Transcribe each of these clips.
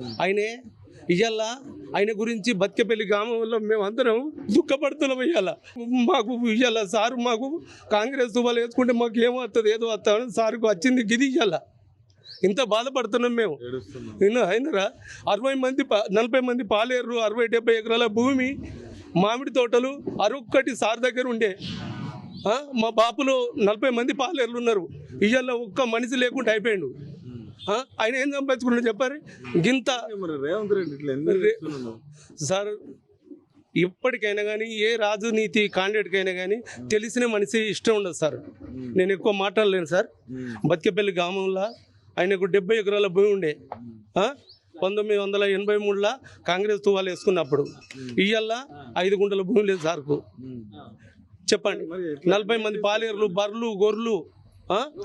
ఆయనే ఇవాళ ఆయన గురించి బతికేపల్లి గ్రామంలో మేమందరం దుఃఖపడుతున్నాం. ఇవాళ మాకు ఇవాళ సారు మాకు కాంగ్రెస్ వాళ్ళు వేసుకుంటే మాకు ఏమో వస్తుంది ఏదో వస్తుంది సార్కు వచ్చింది గిది ఇవాళ ఇంత బాధపడుతున్నాం మేము. అయినరా 40 మంది పాలేరు 60-70 ఎకరాల భూమి మామిడి తోటలు అరొక్కటి సార్ దగ్గర ఉండే. మా బాపులో 40 మంది పాలేర్లు ఉన్నారు. ఇవాళ ఒక్క మనిషి లేకుండా అయిపోయాడు. ఆయన ఏం సంపాదించుకున్నాడు చెప్పారు గింత. సార్ ఎప్పటికైనా కానీ ఏ రాజనీతి క్యాండిడేట్కైనా కానీ తెలిసిన మనిషి ఇష్టం ఉండదు సార్. నేను ఎక్కువ మాట్లాడలేను సార్. బతికేపల్లి గ్రామంలో ఆయనకు 70 ఎకరాల భూమి ఉండే. 1983లో కాంగ్రెస్ తువాలు వేసుకున్నప్పుడు ఇవాళ 5 గుంటల భూమి లేదు సార్కు. చెప్పండి, 40 మంది పాలేర్లు బర్రెలు గొర్రెలు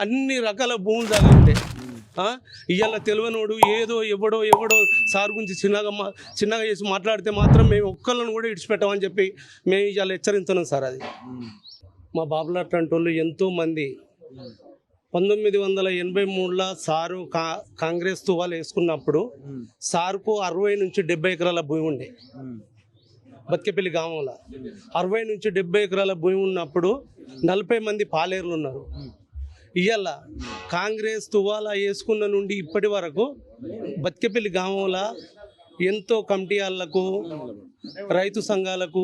అన్ని రకాల భూములు దాకా ఉండే. ఇవాళ తెలియనోడు ఏదో ఎవడో సార్ గురించి చిన్నగా చేసి మాట్లాడితే మాత్రం మేము ఒక్కళ్ళను కూడా ఇడిచిపెట్టామని చెప్పి మేము ఇవాళ హెచ్చరిస్తున్నాం సార్. అది మా బాబులు అట్లాంటి వాళ్ళు ఎంతోమంది 1983లో సారు కాంగ్రెస్ తువాలు వేసుకున్నప్పుడు సార్కు 60 నుంచి 70 ఎకరాల భూమి ఉండే. బతికేపల్లి గ్రామంలో 60 నుంచి 70 ఎకరాల భూమి ఉన్నప్పుడు 40 మంది పాలేర్లు ఉన్నారు. ఇవాళ కాంగ్రెస్ తువాలా వేసుకున్న నుండి ఇప్పటి వరకు బతికేపల్లి గ్రామంలో ఎంతో కమిటీ వాళ్ళకు రైతు సంఘాలకు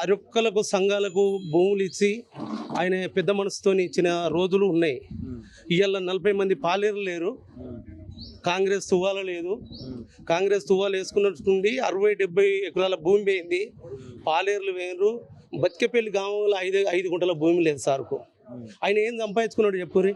అరొక్కలకు సంఘాలకు భూములు ఇచ్చి ఆయన పెద్ద మనసుతో ఇచ్చిన రోజులు ఉన్నాయి. ఇవాళ 40 మంది పాలేరు లేరు, కాంగ్రెస్ తువాల లేదు. కాంగ్రెస్ తువాలు వేసుకున్న నుండి 60-70 ఎకరాల భూమి పోయింది. పాలేర్లు వేరు. బతికేపల్లి గ్రామంలో 5 గుంటల భూమి లేదు సార్కు. ఆయన ఏం సంపాదించుకున్నాడు చెప్పుర్రి.